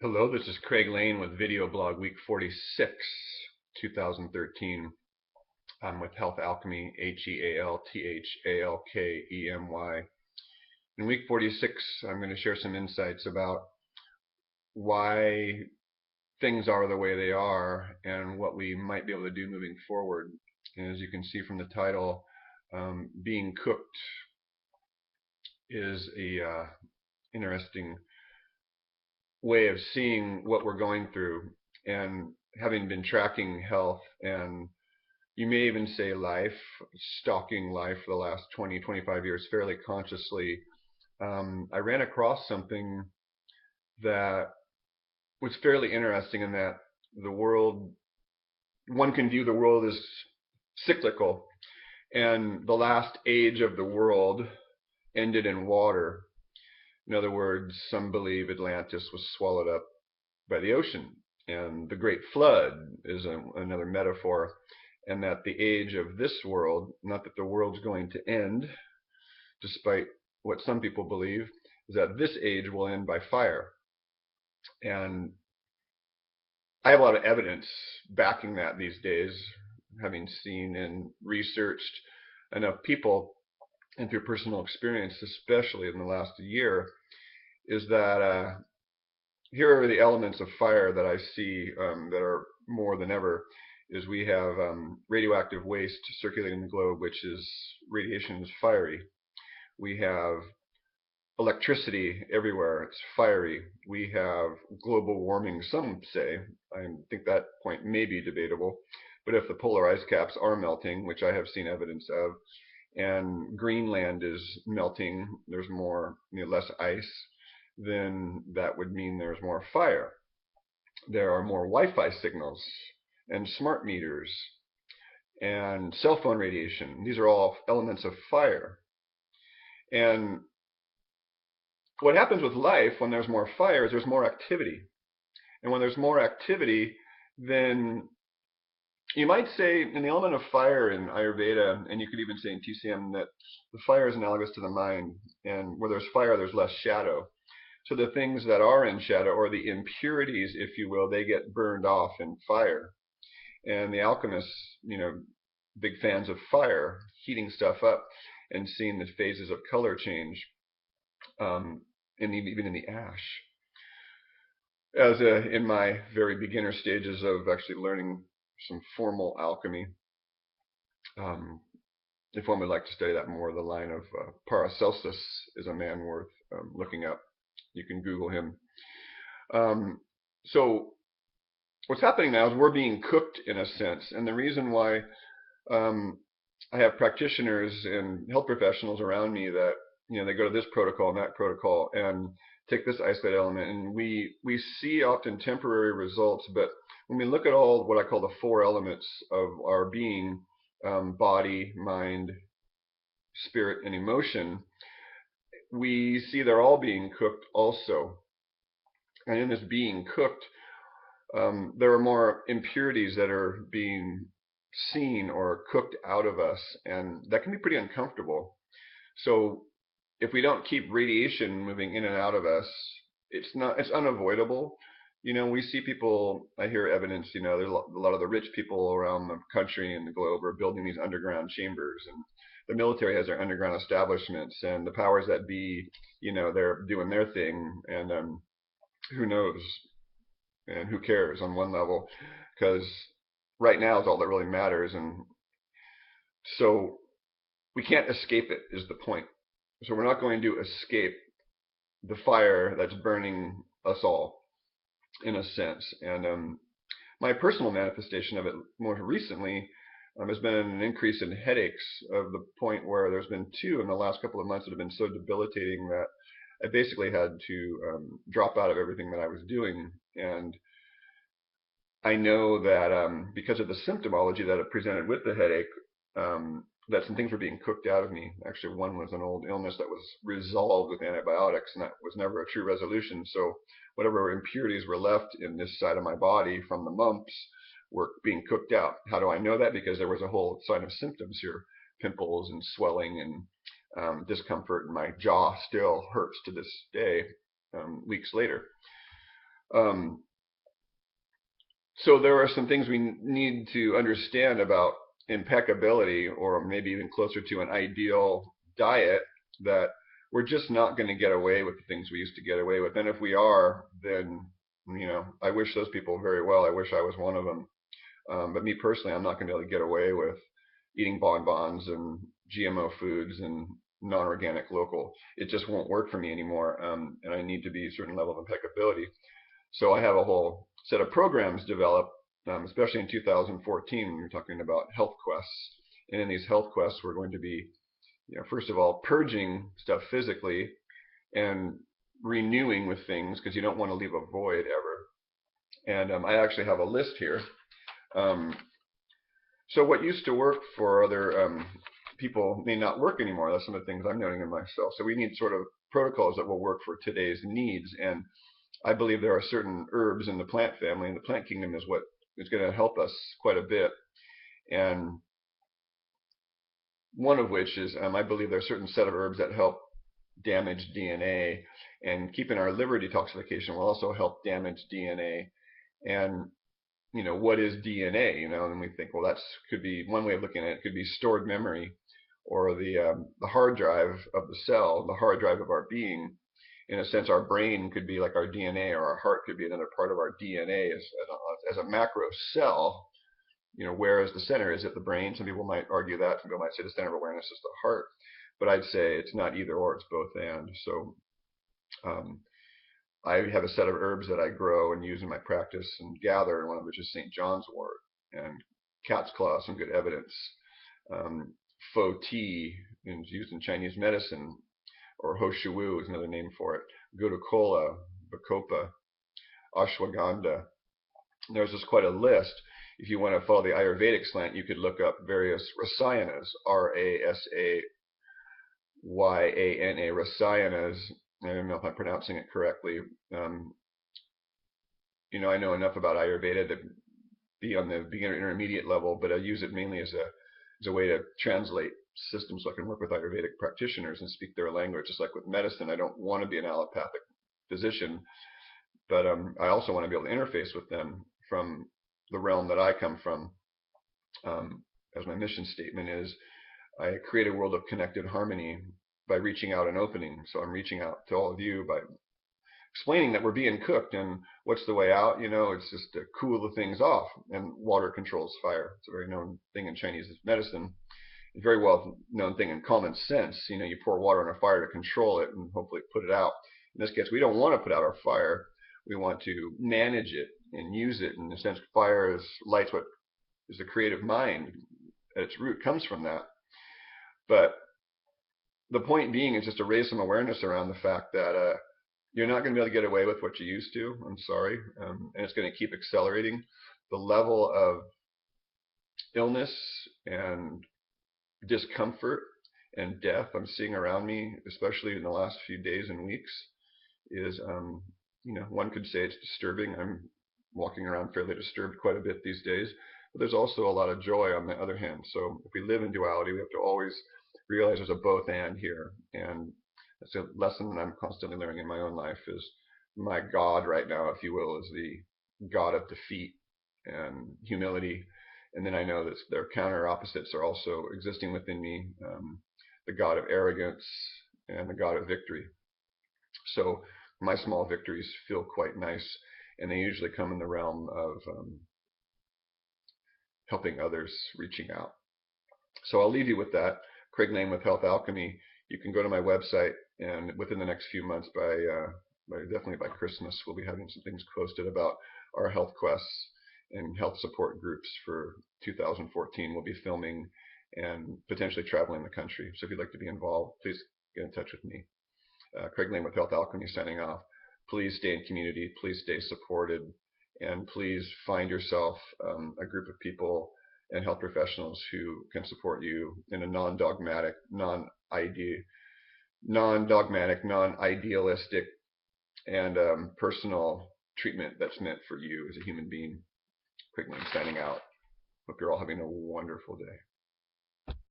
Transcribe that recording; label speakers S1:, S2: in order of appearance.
S1: Hello, this is Craig Lane with Video Blog Week 46, 2013. I'm with Health Alchemy, HealthAlkemy. In Week 46, I'm going to share some insights about why things are the way they are and what we might be able to do moving forward. And as you can see from the title, being cooked is a interesting way of seeing what we're going through. And having been tracking health and you may even say life, stalking life for the last 20, 25 years fairly consciously, I ran across something that was fairly interesting in that the world, one can view the world as cyclical, and the last age of the world ended in water. In other words, some believe Atlantis was swallowed up by the ocean, and the Great Flood is another metaphor, and that the age of this world, not that the world's going to end, despite what some people believe, is that this age will end by fire. And I have a lot of evidence backing that these days, having seen and researched enough people and through personal experience, especially in the last year, is that here are the elements of fire that I see that are more than ever. Is we have radioactive waste circulating the globe, which is radiation is fiery. We have electricity everywhere, it's fiery. We have global warming, some say. I think that point may be debatable. But if the polar ice caps are melting, which I have seen evidence of, and Greenland is melting, there's more, less ice, then that would mean there's more fire. There are more Wi-Fi signals and smart meters and cell phone radiation. These are all elements of fire. And what happens with life when there's more fire is there's more activity. And when there's more activity, then you might say in the element of fire in Ayurveda, and you could even say in TCM, that the fire is analogous to the mind. And where there's fire, there's less shadow. So the things that are in shadow, or the impurities, if you will, they get burned off in fire. And the alchemists, big fans of fire, heating stuff up and seeing the phases of color change, and even in the ash. As in my very beginner stages of actually learning some formal alchemy, if one would like to study that more, the line of Paracelsus is a man worth looking up. You can Google him. So what's happening now is we're being cooked in a sense, and the reason why I have practitioners and health professionals around me that they go to this protocol and that protocol and take this isolate element, and we see often temporary results, but when we look at all what I call the four elements of our being, body, mind, spirit, and emotion, we see they're all being cooked also. And in this being cooked, there are more impurities that are being seen or cooked out of us, and that can be pretty uncomfortable. So if we don't keep radiation moving in and out of us, it's unavoidable. We see people, I hear evidence, there's a lot of the rich people around the country and the globe are building these underground chambers, and the military has their underground establishments, and the powers that be, they're doing their thing, and who knows and who cares on one level, because right now is all that really matters. And so we can't escape it is the point. So we're not going to escape the fire that's burning us all, in a sense. And my personal manifestation of it more recently has been an increase in headaches, of the point where there's been two in the last couple of months that have been so debilitating that I basically had to drop out of everything that I was doing. And I know that because of the symptomology that it presented with the headache, that some things were being cooked out of me. Actually, one was an old illness that was resolved with antibiotics, and that was never a true resolution. So whatever impurities were left in this side of my body from the mumps were being cooked out. How do I know that? Because there was a whole sign of symptoms here: pimples and swelling and discomfort, and my jaw still hurts to this day, weeks later. Um, so there are some things we need to understand about impeccability, or maybe even closer to an ideal diet, that we're just not going to get away with the things we used to get away with. And if we are, then I wish those people very well. I wish I was one of them. But me personally, I'm not going to be able to get away with eating bonbons and GMO foods and non-organic local. It just won't work for me anymore. And I need to be a certain level of impeccability. So I have a whole set of programs developed, especially in 2014 when you're talking about health quests. And in these health quests, we're going to be, first of all, purging stuff physically and renewing with things, because you don't want to leave a void ever. And I actually have a list here. So what used to work for other people may not work anymore. That's some of the things I'm noting in myself. So we need sort of protocols that will work for today's needs. And I believe there are certain herbs in the plant family, and the plant kingdom is what is going to help us quite a bit. And one of which is, I believe there's a certain set of herbs that help damage DNA, and keeping our liver detoxification will also help damage DNA. And what is DNA? And we think, well, that's could be one way of looking at it. It could be stored memory, or the hard drive of the cell, the hard drive of our being. In a sense, our brain could be like our DNA, or our heart could be another part of our DNA as a macro cell. Where is the center? Is it the brain? Some people might argue that. Some people might say the center of awareness is the heart. But I'd say it's not either or, it's both and. So I have a set of herbs that I grow and use in my practice and gather, and one of which is St. John's wort and cat's claw, some good evidence. Fo tea is used in Chinese medicine, or Ho Shu Wu is another name for it. Gurukola, Bacopa, Ashwagandha. There's just quite a list. If you want to follow the Ayurvedic slant, you could look up various rasayanas, Rasayanas, rasayanas. I don't know if I'm pronouncing it correctly. I know enough about Ayurveda to be on the beginner intermediate level, but I use it mainly as a way to translate systems so I can work with Ayurvedic practitioners and speak their language. Just like with medicine, I don't want to be an allopathic physician, but I also want to be able to interface with them from the realm that I come from. As my mission statement is, I create a world of connected harmony by reaching out and opening. So I'm reaching out to all of you by explaining that we're being cooked, and what's the way out? It's just to cool the things off, and water controls fire. It's a very known thing in Chinese medicine. A very well known thing in common sense. You pour water on a fire to control it and hopefully put it out. In this case, we don't want to put out our fire. We want to manage it and use it. In a sense, fire is light's what is the creative mind at its root, comes from that. But the point being is just to raise some awareness around the fact that you're not going to be able to get away with what you used to. I'm sorry. And it's going to keep accelerating. The level of illness and discomfort and death I'm seeing around me, especially in the last few days and weeks, is, one could say it's disturbing. I'm walking around fairly disturbed quite a bit these days. But there's also a lot of joy on the other hand. So if we live in duality, we have to always realize there's a both and here. And that's a lesson that I'm constantly learning in my own life. Is my God right now, if you will, is the God of defeat and humility. And then I know that their counter opposites are also existing within me, the God of arrogance and the God of victory. So my small victories feel quite nice, and they usually come in the realm of helping others, reaching out. So I'll leave you with that. Craig Lane with Health Alchemy. You can go to my website, and within the next few months, definitely by Christmas, we'll be having some things posted about our health quests and health support groups for 2014. We'll be filming and potentially traveling the country. So if you'd like to be involved, please get in touch with me. Craig Lane with Health Alchemy signing off. Please stay in community. Please stay supported. And please find yourself a group of people and health professionals who can support you in a non-dogmatic, non-idealistic, and personal treatment that's meant for you as a human being. Craig Lane signing out. Hope you're all having a wonderful day.